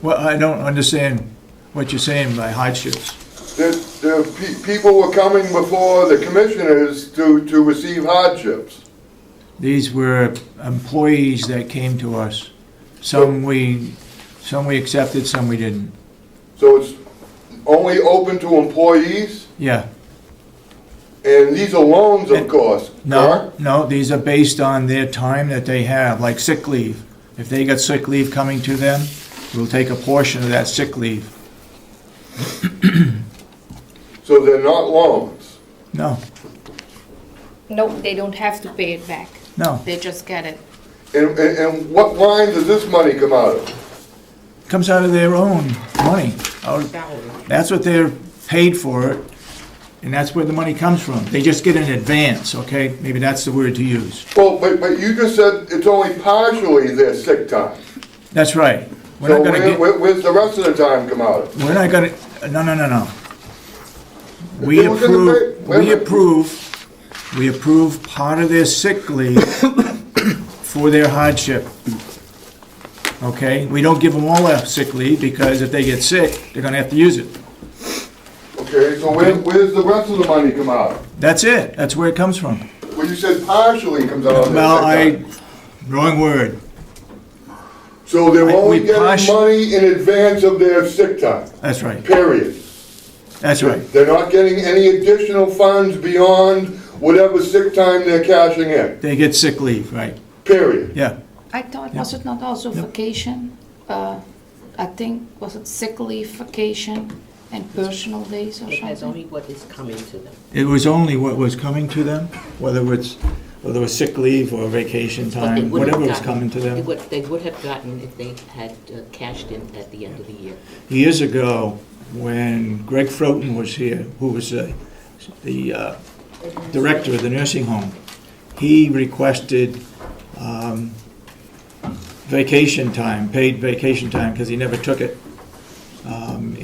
Well, I don't understand what you're saying by hardships. People were coming before the commissioners to receive hardships. These were employees that came to us. Some we accepted, some we didn't. So it's only open to employees? Yeah. And these are loans, of course, No, correct? no, these are based on their time that they have, like sick leave. If they got sick leave coming to them, we'll take a portion of that sick leave. So they're not loans? No, No, they don't have to pay it back. no. They just get it. And what line does this money come out of? Comes out of their own money. That's what they're paid for, and that's where the money comes from. They just get an advance, okay? Maybe that's the word to use. Well, but you just said it's only partially their sick time. That's right. We're So not gonna get, where's the rest of the time come out of? we're not gonna, no. We They were gonna pay- approve part of their sick leave for their hardship. Okay? We don't give them all their sick leave, because if they get sick, they're gonna have to use it. Okay, so where's the rest of the money come out of? That's it. That's where it comes from. Well, you said partially comes out of their Well, sick time. wrong word. So they're we only getting partial- money in advance of their sick time, That's right. period. That's right. They're not getting any additional funds beyond whatever sick time they're cashing in, They get sick leave, right? period. Yeah. I thought, was it not also vacation? I think, was it sick leave, vacation, and personal days or It has something? only what is coming to them. It was only what was coming to them, whether it was sick leave or vacation But they time, would have whatever was gotten- coming to them. They would have gotten if they had cashed in at the end of the year. Years ago, when Greg Froten was here, who was the director of the nursing home, he requested vacation time, paid vacation time, because he never took it.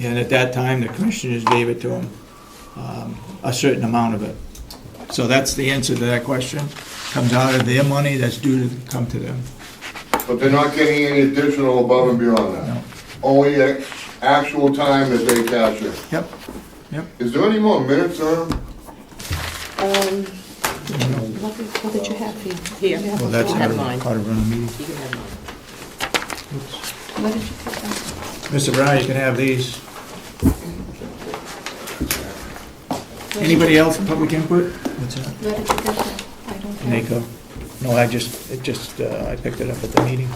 And at that time, the commissioners gave it to him, a certain amount of it. So that's the answer to that question. Comes out of their money that's due to come to them. But they're not getting any additional above and beyond No. that. Only actual time that they cash in. Yep. Is there any more minutes on? What did you have here? Here. You have Well, that's You how have to mine. run a meeting. You can have mine. Where did you put them? Mr. Brown, you can have these. Anybody else, public input? What's that? Where did you get them? I don't have. NACO? No, I picked it up at the meeting.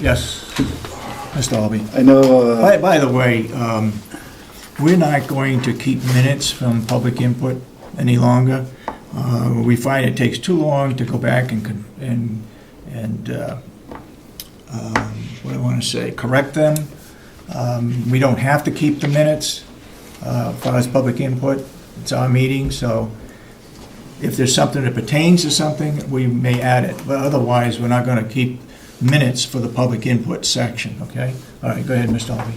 Yes, Mr. Albee. I know, By the way, we're not going to keep minutes from public input any longer. We find it takes too long to go back and what do I want to say, correct them. We don't have to keep the minutes as far as public input. It's our meeting, so if there's something that pertains to something, we may add it. But otherwise, we're not going to keep minutes for the public input section, okay? All right, go ahead, Mr. Albee.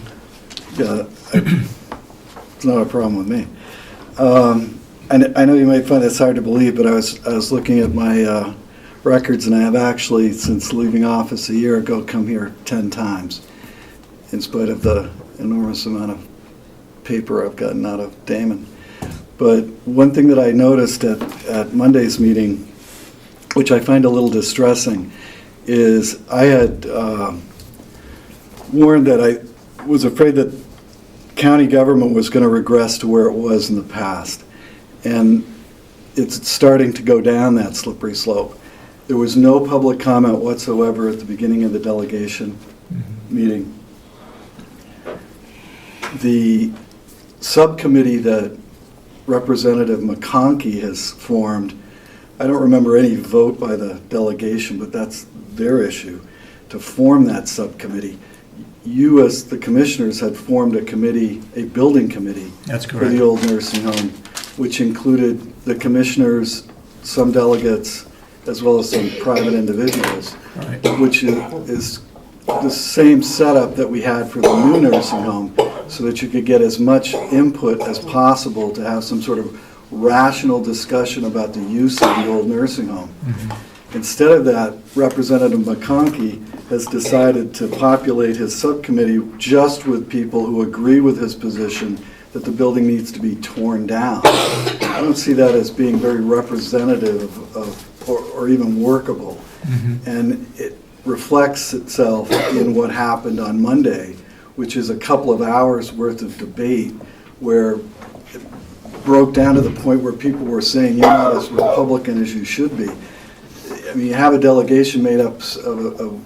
it's not a problem with me. I know you might find this hard to believe, but I was looking at my records, and I have actually, since leaving office a year ago, come here 10 times, in spite of the enormous amount of paper I've gotten out of Damon. But one thing that I noticed at Monday's meeting, which I find a little distressing, is I had warned that I was afraid that county government was going to regress to where it was in the past. And it's starting to go down that slippery slope. There was no public comment whatsoever at the beginning of the delegation meeting. The subcommittee that Representative McConkey has formed, I don't remember any vote by the delegation, but that's their issue, to form that subcommittee. You, as the commissioners, had formed a committee, a building committee. That's for correct. the old nursing home, which included the commissioners, some delegates, as well as some private individuals, Right. which is the same setup that we had for the new nursing home, so that you could get as much input as possible to have some sort of rational discussion about the use of the old nursing home. Instead of that, Representative McConkey has decided to populate his subcommittee just with people who agree with his position that the building needs to be torn down. I don't see that as being very representative or even workable. And it reflects itself in what happened on Monday, which is a couple of hours worth of debate where it broke down to the point where people were saying, you're not as Republican as you should be. I mean, you have a delegation made up of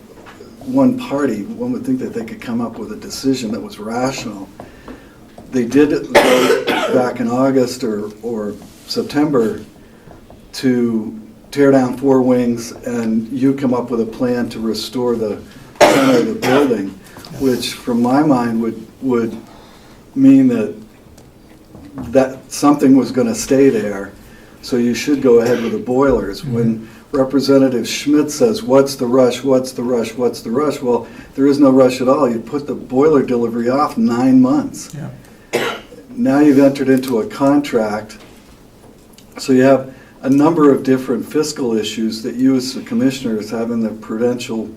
one party. One would think that they could come up with a decision that was rational. They did vote back in August or September to tear down 4 wings, and you come up with a plan to restore the center of the building, which from my mind would mean that something was going to stay there, so you should go ahead with the boilers. When Representative Schmidt says, what's the rush, what's the rush, what's the rush? Well, there is no rush at all. You put the boiler delivery off 9 months. Yeah. Now you've entered into a contract, so you have a number of different fiscal issues that you as the commissioners, having the prudential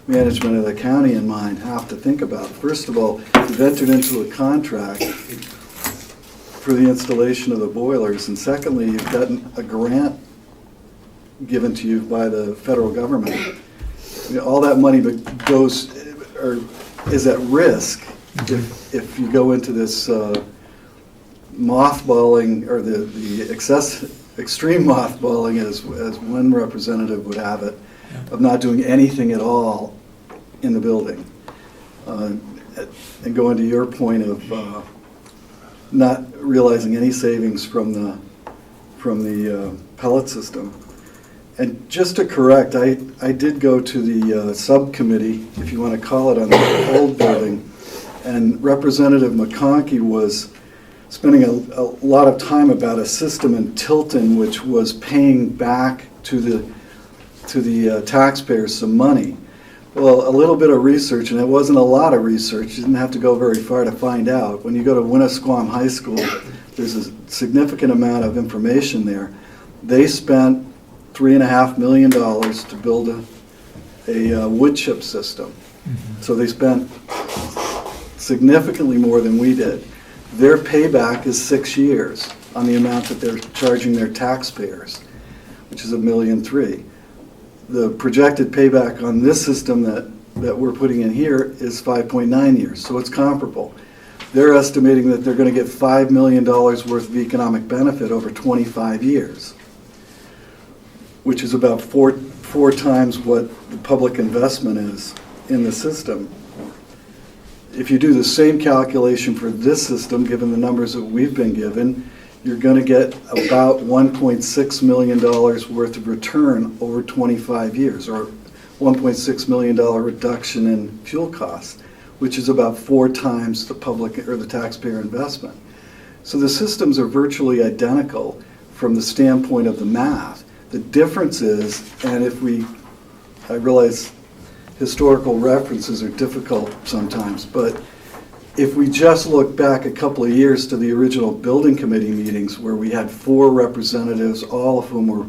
management of the county in mind, have to think about. First of all, you've entered into a contract for the installation of the boilers, and secondly, you've gotten a grant given to you by the federal government. You know, all that money goes or is at risk if you go into this mothballing, or the extreme mothballing, as one representative would have it, of not doing anything at all in the building. And going to your point of not realizing any savings from the pellet system. And just to correct, I did go to the subcommittee, if you want to call it, on the old building, and Representative McConkey was spending a lot of time about a system in Tilton which was paying back to the taxpayers some money. Well, a little bit of research, and it wasn't a lot of research, you didn't have to go very far to find out. When you go to Winnisquam High School, there's a significant amount of information there. They spent $3.5 million to build a wood chip system. So they spent significantly more than we did. Their payback is 6 years on the amount that they're charging their taxpayers, which is $1.3 million. The projected payback on this system that we're putting in here is 5.9 years, so it's comparable. They're estimating that they're going to get $5 million worth of economic benefit over 25 years, which is about four times what the public investment is in the system. If you do the same calculation for this system, given the numbers that we've been given, you're going to get about $1.6 million worth of return over 25 years, or $1.6 million reduction in fuel costs, which is about 4 times the public or the taxpayer investment. So the systems are virtually identical from the standpoint of the math. The difference is, and I realize historical references are difficult sometimes, but if we just look back a couple of years to the original building committee meetings where we had 4 representatives, all of whom or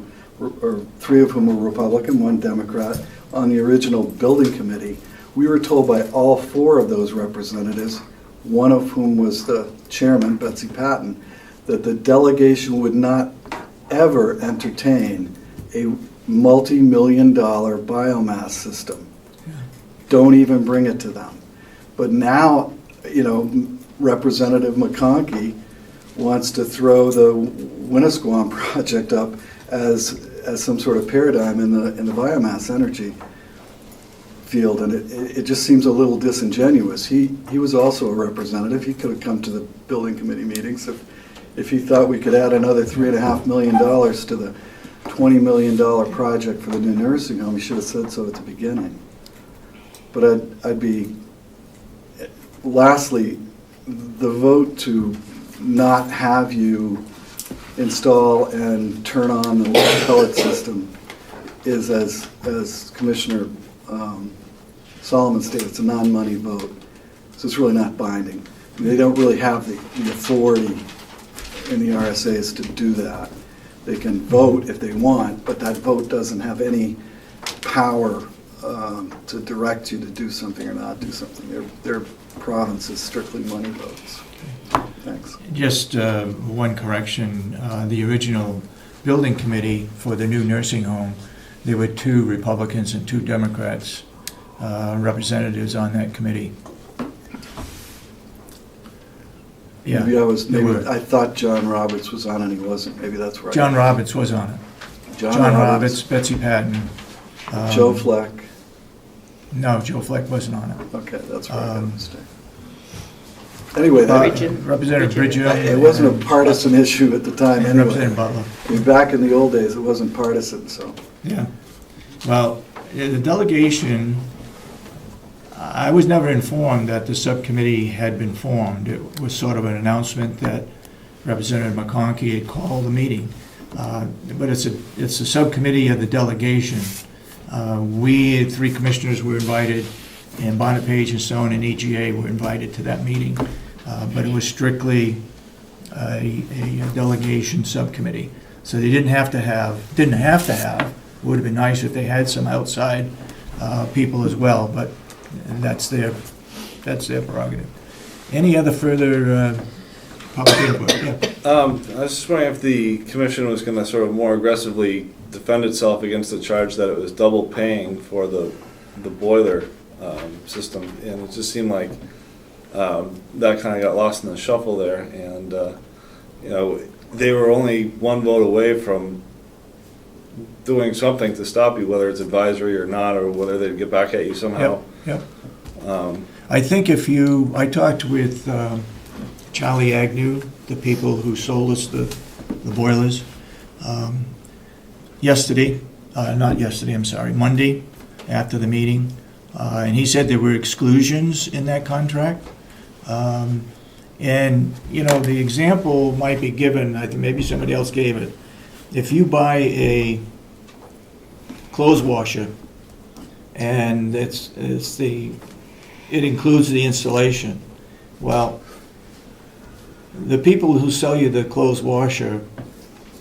3 of whom were Republican, 1 Democrat, on the original building committee, we were told by all 4 of those representatives, one of whom was the chairman, Betsy Patton, that the delegation would not ever entertain a multi-million-dollar biomass system. Don't even bring it to them. But now, Representative McConkey wants to throw the Winnisquam project up as some sort of paradigm in the biomass energy field, and it just seems a little disingenuous. He was also a representative. He could have come to the building committee meetings if he thought we could add another $3.5 million to the $20 million project for the new nursing home. He should have said so at the beginning. But lastly, the vote to not have you install and turn on the pellet system is, as Commissioner Solomon stated, it's a non-money vote. So it's really not binding. They don't really have the authority in the RSAs to do that. They can vote if they want, but that vote doesn't have any power to direct you to do something or not do something. Their province is strictly money votes. Thanks. Just one correction, the original building committee for the new nursing home, there were 2 Republicans and 2 Democrats representatives on that committee. Yeah, they were. I thought John Roberts was on and he wasn't. Maybe that's right. John Roberts was on it. John Roberts, Betsy Patton. Joe Fleck. No, Joe Fleck wasn't on it. Okay, that's where I got a mistake. Anyway, Representative Bridget. it wasn't a partisan issue at the time And anyway. Representative Butler. I mean, back in the old days, it wasn't partisan, so. Yeah. Well, the delegation, I was never informed that the subcommittee had been formed. It was sort of an announcement that Representative McConkey had called a meeting. But it's a subcommittee of the delegation. We, 3 commissioners, were invited, and Bonnet Page and Stone and EGA were invited to that meeting. But it was strictly a delegation subcommittee. So they didn't have to have, it would have been nice if they had some outside people as well, but that's their prerogative. Any other further public input? Yeah. I was just wondering if the commission was going to sort of more aggressively defend itself against the charge that it was double paying for the boiler system, and it just seemed like that kind of got lost in the shuffle there, and they were only 1 vote away from doing something to stop you, whether it's advisory or not, or whether they'd get back at you somehow. Yep. I think I talked with Charlie Agnew, the people who sold us the boilers, Monday, after the meeting, and he said there were exclusions in that contract. And, the example might be given, I think maybe somebody else gave it. If you buy a clothes washer and it includes the installation, well, the people who sell you the clothes washer,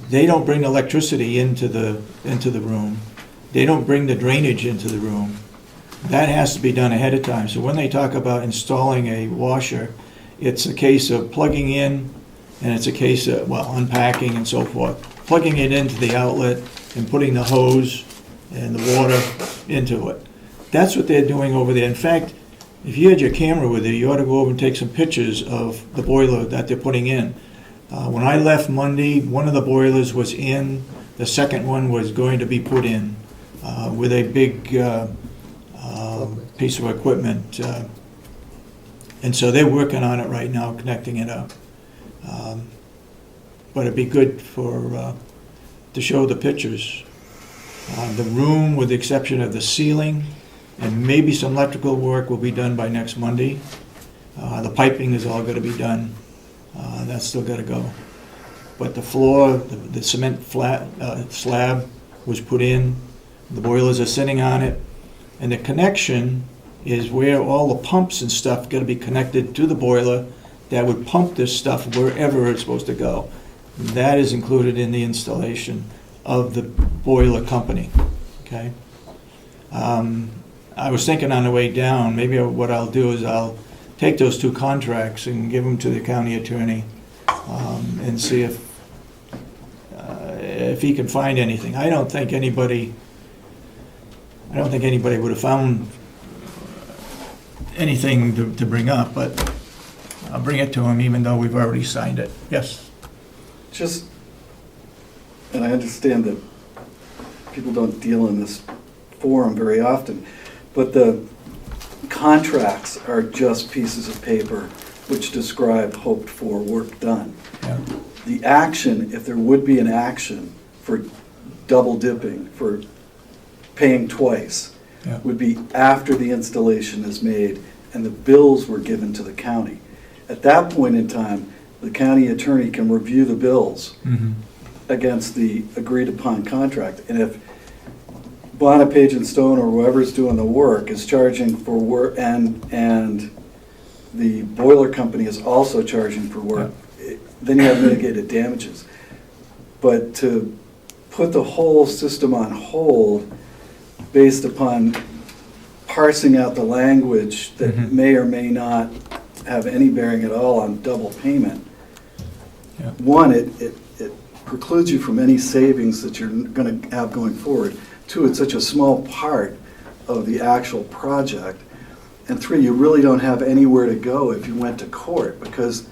they don't bring electricity into the room. They don't bring the drainage into the room. That has to be done ahead of time. So when they talk about installing a washer, it's a case of plugging in, and it's a case of, unpacking and so forth. Plugging it into the outlet and putting the hose and the water into it. That's what they're doing over there. In fact, if you had your camera with you, you ought to go over and take some pictures of the boiler that they're putting in. When I left Monday, one of the boilers was in, the second one was going to be put in with a big piece of equipment. And so they're working on it right now, connecting it up. But it'd be good to show the pictures. The room, with the exception of the ceiling, and maybe some electrical work, will be done by next Monday. The piping is all going to be done. That's still got to go. But the floor, the cement slab was put in. The boilers are sitting on it. And the connection is where all the pumps and stuff got to be connected to the boiler that would pump this stuff wherever it's supposed to go. That is included in the installation of the boiler company, okay? I was thinking on the way down, maybe what I'll do is I'll take those 2 contracts and give them to the county attorney and see if he can find anything. I don't think anybody would have found anything to bring up, but I'll bring it to him even though we've already signed it. Yes? And I understand that people don't deal in this forum very often, but the contracts are just pieces of paper which describe hoped-for work done. Yeah. The action, if there would be an action for double dipping, for paying twice, Yeah. would be after the installation is made and the bills were given to the county. At that point in time, the county attorney can review the bills Mhm. against the agreed-upon contract. And if Bonnet, Page and Stone, or whoever's doing the work, is charging for work, and the boiler company is also charging for work, then you have mitigated damages. But to put the whole system on hold based upon parsing out the language that Mhm. may or may not have any bearing at all on double payment. Yeah. One, it precludes you from any savings that you're going to have going forward. Two, it's such a small part of the actual project. And three, you really don't have anywhere to go if you went to court, because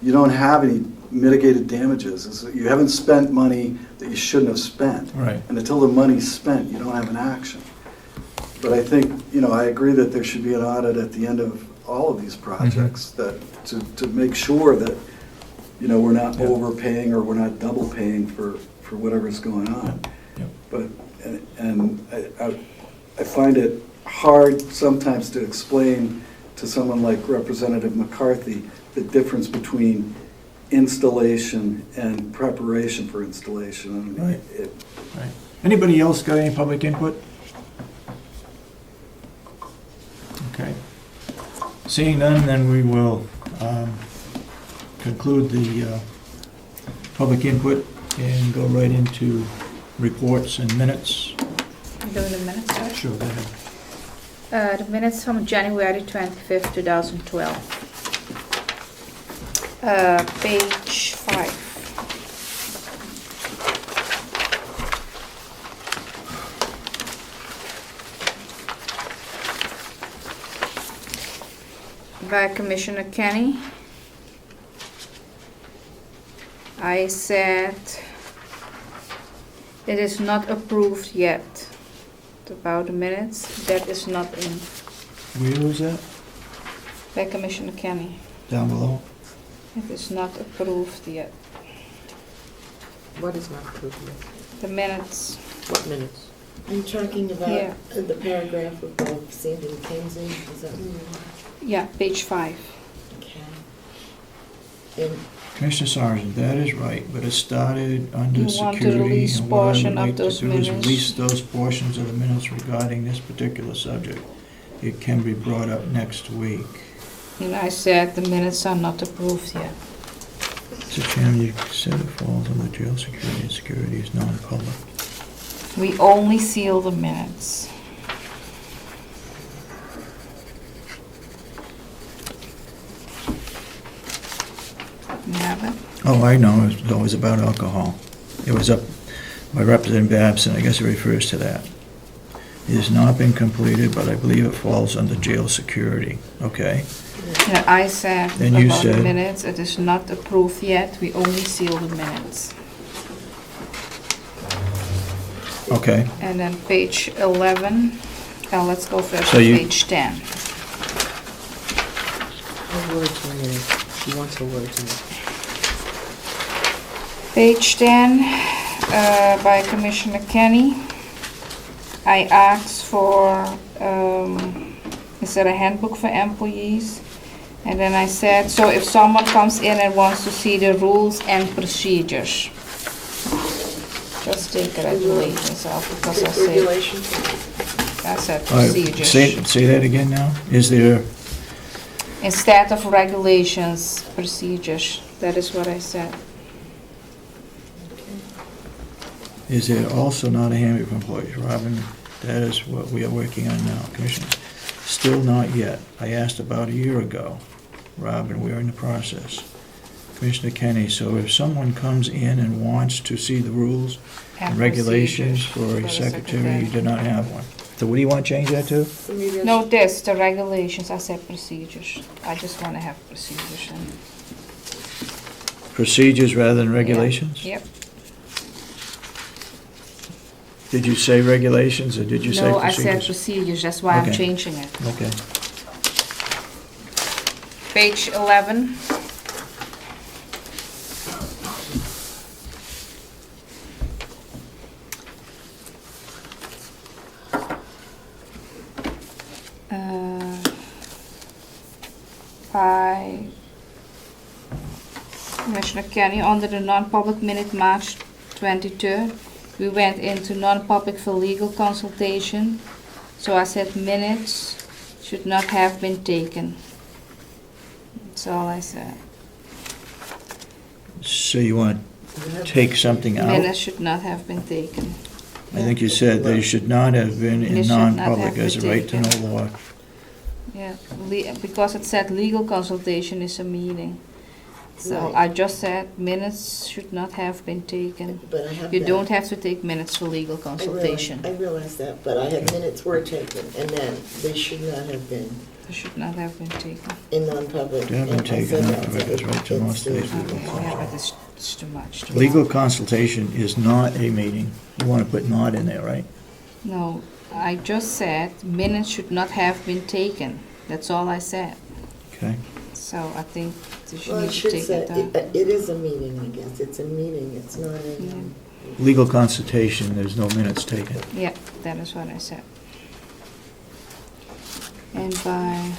you don't have any mitigated damages. You haven't spent money that you shouldn't have spent. Right. And until the money's spent, you don't have an action. But I think, I agree that there should be an audit at the end of all of these projects, that, to make sure that, we're not Yeah. overpaying or we're not double paying for whatever's going on. Yeah. But, and I find it hard sometimes to explain to someone like Representative McCarthy the difference between installation and preparation for installation. Right. Right. Anybody else got any public input? Okay. Seeing none, then we will conclude the public input and go right into reports and minutes. Doing the minutes, sorry? Sure, go ahead. The minutes from January 25th, 2012. Page 5. By Commissioner Kenny. I said it is not approved yet. About the minutes, that is not in. Where was that? By Commissioner Kenny. Down below? It is not approved yet. What is not approved yet? The minutes. What minutes? Are you talking about Yeah. the paragraph above Sandy McKenzie? Is that what you want? Yeah, page 5. Okay. And Commissioner Sargent, that is right, but it started under You want to security. release And what I portion would of like to those do is minutes. release those portions of the minutes regarding this particular subject. It can be brought up next week. And I said the minutes are not approved yet. Mr. Chairman, you said it falls under jail security, and security is non-public. We only seal the minutes. You have it? Oh, I know, it was always about alcohol. It was up by Representative Babson, I guess it refers to that. It has not been completed, but I believe it falls under jail security, okay? Yeah, I said Then you about the said- minutes, it is not approved yet, we only seal the minutes. Okay, And then page 11, let's go first So to you- page 10. her words were in it. She wants her words in it. Page 10, by Commissioner Kenny. I asked for, instead a handbook for employees. And then I said, so if someone comes in and wants to see the rules and procedures. Just take regulations out because I said all right, procedures. say that again now? Is there, Instead of regulations, procedures. That is what I said. is there also not a handbook for employees? Robin, that is what we are working on now, Commissioner. Still not yet. I asked about a year ago. Robin, we're in the process. Commissioner Kenny, so if someone comes in and wants to see the rules and regulations procedures for a secretary, you do not have one. So what do you want to change that to? So maybe I No, this, the regulations, I said procedures. I just want to have procedures in. Procedures rather than regulations? Yep. Did you say regulations or did you say No, I said procedures? procedures, that's why I'm Okay. changing it. Okay. Page 11. By Commissioner Kenny, under the non-public minute March 23rd, we went into non-public for legal consultation. So I said minutes should not have been taken. That's all I said. So you want to take something out? Minutes should not have been taken. I think you said they should not have been They in should not non-public have as a been right to taken. know law. Yeah, because it said legal consultation is a meeting. So Right. I just said minutes should not have been taken. But I have You that. don't have to take minutes for legal I realize- consultation. I realize that, but I had minutes were taken, and then they should not have been They should not have been taken. in non-public. They have been and I taken said out that. of it, it's right to most It's- days. Okay, yeah, but it's too much. Legal consultation is not a meeting. You want to put not in there, right? No, I just said minutes should not have been taken. That's all I said. Okay. So I think you Well, need I to should take say, it down. it is a meeting, I guess. It's a meeting, it's not a, Legal consultation, there's no minutes taken. Yeah, that is what I said. And by,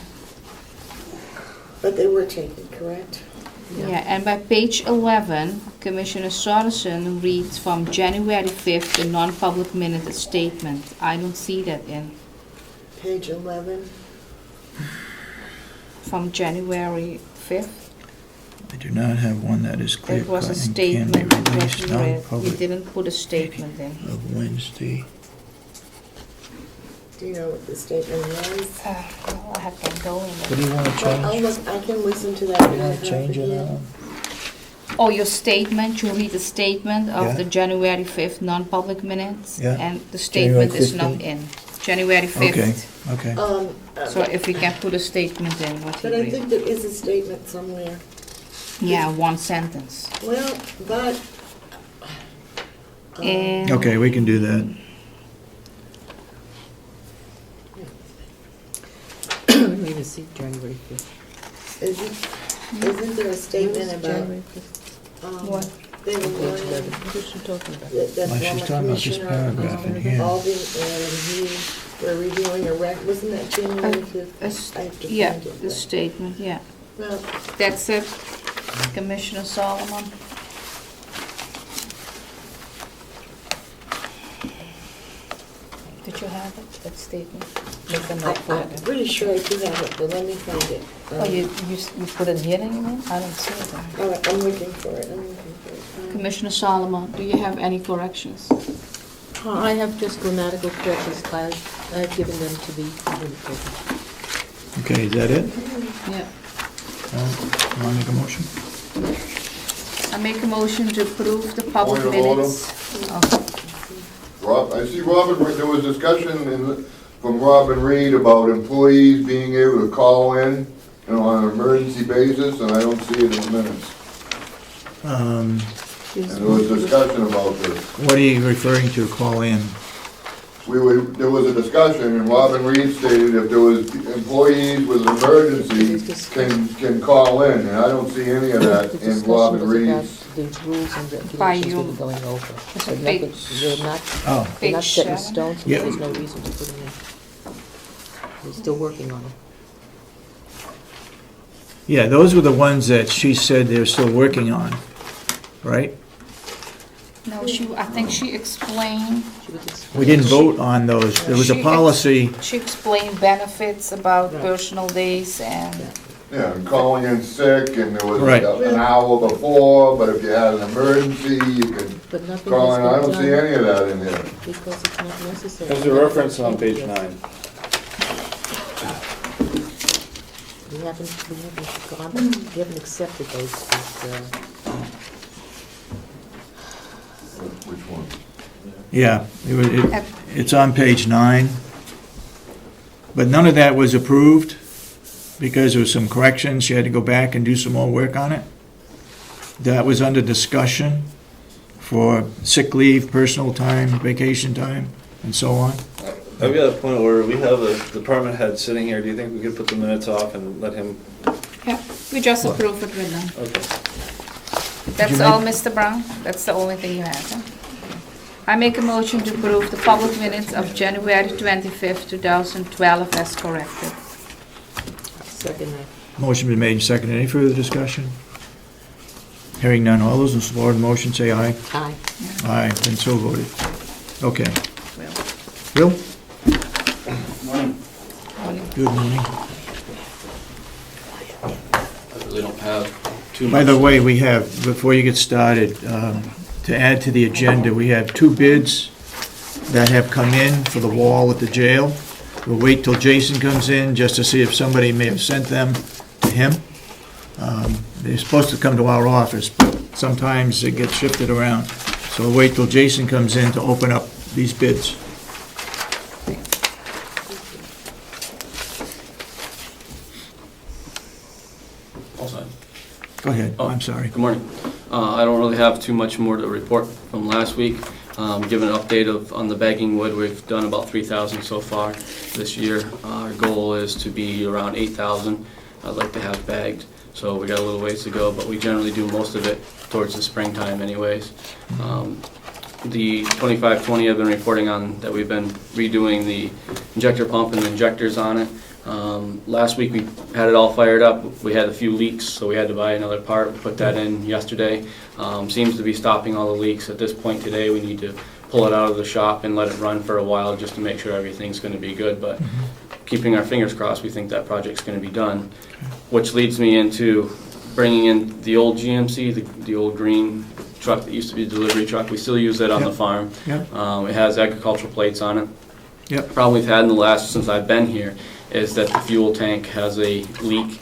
but they were taken, correct? yeah, and by page 11, Commissioner Sorensen reads from January 5th, the non-public minute statement. I don't see that in, Page 11, from January 5th. I do not have one that is clear It was cut a and can statement be that released you read. You non-public didn't put a statement in. of Wednesday. do you know what the statement was? Well, I have to go in What there. do you want to Well, change? I can listen to that. You when I want to have change it here. now? Oh, your statement, you read the statement Yeah. of the January 5th non-public minutes? Yeah. And the statement January is not 15th. in. January 5th. Okay, okay. So if we can put a statement in, what you But I read. think there is a statement somewhere. Yeah, one sentence. Well, but. And Okay, we can do that. Maybe see January 5th. Isn't there a statement about, What? they were Page going, 11. What is she talking about? that Well, she's talking about this paragraph in here. Alden and he were reviewing a rec, wasn't that January 5th? I have to Yeah, find it, the but- statement, yeah. Well, That's it, Commissioner Solomon. Did you have it, that statement? Make a note for I'm it. pretty sure I do have it, but let me find it. Oh, you put it here, you mean? I don't see it there. All right, I'm looking for it, I'm looking for it. Commissioner Solomon, do you have any corrections? I have just grammatical corrections, I've given them to the administrator. Okay, is that it? Yeah. Want to make a motion? I make a motion to approve the public Point of order. minutes. Oh, Rob, I see Robin, there was discussion from Robin Reed about employees being able to call in, on an emergency basis, and I don't see it in the minutes. And there was discussion about this. What are you referring to, call in? There was a discussion, and Robin Reed stated if there was employees with an emergency can call in, and I don't see any of that The in discussion Robin was about Reed's. the rules and By regulations we you. were going over. It's They're on not- page- They're not, Oh, they're not Page set in 7. stone, so Yeah. there's no reason to put them in. We're still working on them. yeah, those were the ones that she said they're still working on, right? no, I think she explained, She was just- We didn't vote on those. There was a policy, she explained benefits about Right. personal days and, Yeah, and calling in sick, and there was Right. an hour before, but if you had an emergency, you could But nothing call in. I has don't been see done any of that in here. because it's not necessary. There's a reference on page 9. We haven't accepted those, Which one? yeah, it's on page 9. But none of that was approved because there was some corrections. She had to go back and do some more work on it. That was under discussion for sick leave, personal time, vacation time, and so on. I've got a point where we have a department head sitting here. Do you think we could put the minutes off and let him? yeah, we just approved it with them. Okay. That's you all, make- Mr. Brown? That's the only thing you have, huh? I make a motion to approve the public minutes of January 25th, 2012 as corrected. second that. Motion been made and seconded. Any further discussion? Hearing none. All those in support of the motion say aye. Aye. Aye, and so voted. Okay. Bill? Good morning. I really don't have too much. By the way, we have, before you get started, to add to the agenda, we have 2 bids. that have come in for the wall at the jail. We'll wait till Jason comes in just to see if somebody may have sent them to him. They're supposed to come to our office, but sometimes it gets shifted around. So we'll wait till Jason comes in to open up these bids. All set. Go ahead, Oh. I'm sorry. Good morning. I don't really have too much more to report from last week. Give an update on the bagging wood. We've done about 3,000 so far this year. Our goal is to be around 8,000. I'd like to have bagged, so we got a little ways to go, but we generally do most of it towards the springtime anyways. The 2520 I've been reporting on, that we've been redoing the injector pump and the injectors on it. Last week we had it all fired up. We had a few leaks, so we had to buy another part. We put that in yesterday. Seems to be stopping all the leaks. At this point today, we need to pull it out of the shop and let it run for a while just to make sure everything's going to be good. But keeping our fingers crossed, we think that project's going to be done. Which leads me into bringing in the old GMC, the old green truck that used to be a delivery truck. We still use it on the farm. Yep. It has agricultural plates on it. Yep. Problem we've had in the last, since I've been here, is that the fuel tank has a leak.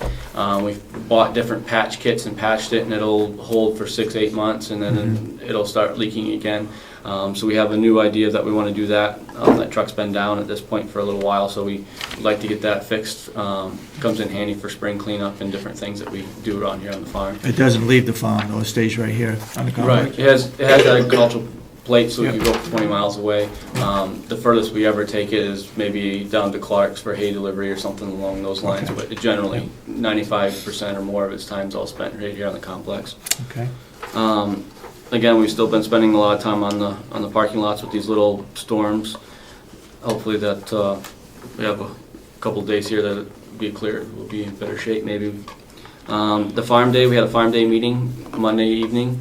We've bought different patch kits and patched it, and it'll hold for 6-8 months, and then it'll start leaking again. So we have a new idea that we want to do that. That truck's been down at this point for a little while, so we'd like to get that fixed. Comes in handy for spring cleanup and different things that we do around here on the farm. It doesn't leave the farm, though, it stays right here on the complex. Right, it has agricultural plates, so we Yep. can go up to 20 miles away. The furthest we ever take it is maybe down to Clark's for hay delivery or something along those lines, Okay. but it generally, 95% or more of its time's all spent right here on the complex. Okay. Again, we've still been spending a lot of time on the parking lots with these little storms. Hopefully that we have a couple days here that it'll be clear, we'll be in better shape maybe. The farm day, we had a farm day meeting Monday evening.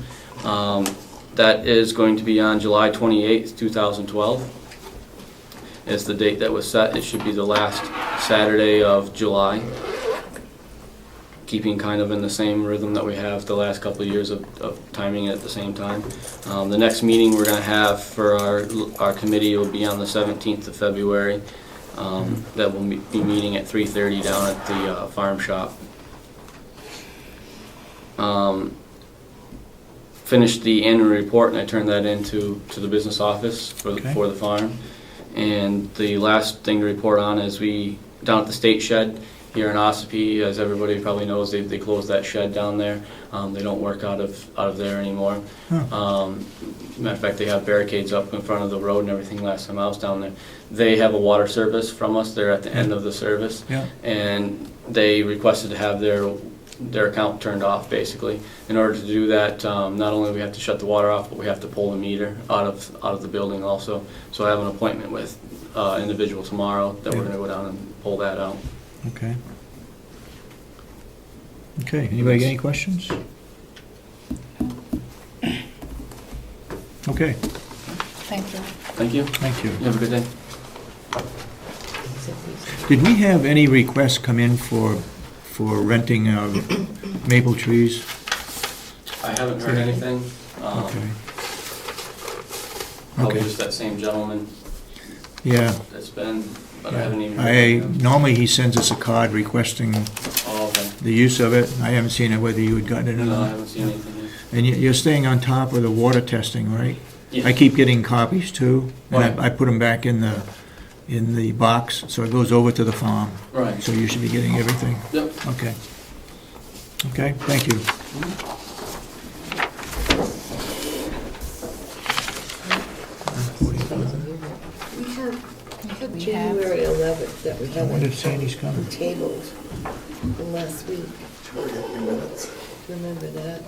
That is going to be on July 28th, 2012. It's the date that was set. It should be the last Saturday of July, keeping kind of in the same rhythm that we have the last couple of years of timing it at the same time. The next meeting we're going to have for our committee will be on the 17th of February. That will be meeting at 3:30 down at the farm shop. Finished the annual report, and I turned that into the business office for the farm. And the last thing to report on is down at the state shed here in Ossipee, as everybody probably knows, they closed that shed down there. They don't work out of there anymore. Matter of fact, they have barricades up in front of the road and everything last time I was down there. They have a water service from us. They're at the end of the service. Yeah. And they requested to have their account turned off, basically. In order to do that, not only do we have to shut the water off, but we have to pull the meter out of the building also. So I have an appointment with an individual tomorrow that we're going to go down and pull that out. Okay. Okay, anybody got any questions? Okay, Thank you. Thank you. thank you. You have a good day. Did we have any requests come in for renting maple trees? I haven't heard anything. Okay. Probably Okay. just that same gentleman Yeah. that's been, but I haven't even. Normally he sends us a card requesting Oh, okay. the use of it. I haven't seen it, whether you had gotten it or No, I not. haven't seen anything yet. And you're staying on top of the water testing, right? Yeah. I keep getting copies too, and Right. I put them back in the box, so it goes over to the farm. Right. So you should be getting everything. Yep. Okay. Okay, thank you. We have January 11th that we I wonder if haven't Sandy's coming. tabled from last week. Remember that?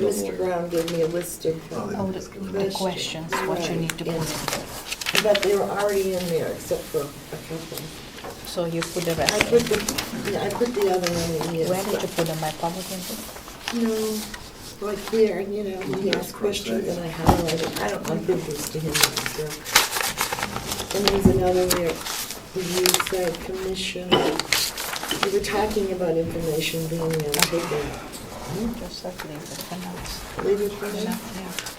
Mr. Brown gave me a list of Oh, the questions, what you need to put in. But they were already in there except for a couple. So you put the I rest. put the other one in here. Where did you put them, by public input? No, like there, you know, he asked questions and I highlighted, I did this to him, so. And there's another there, you said commission, you were talking about information being taken Just like leave it for now. Leave it for Yeah, now. yeah.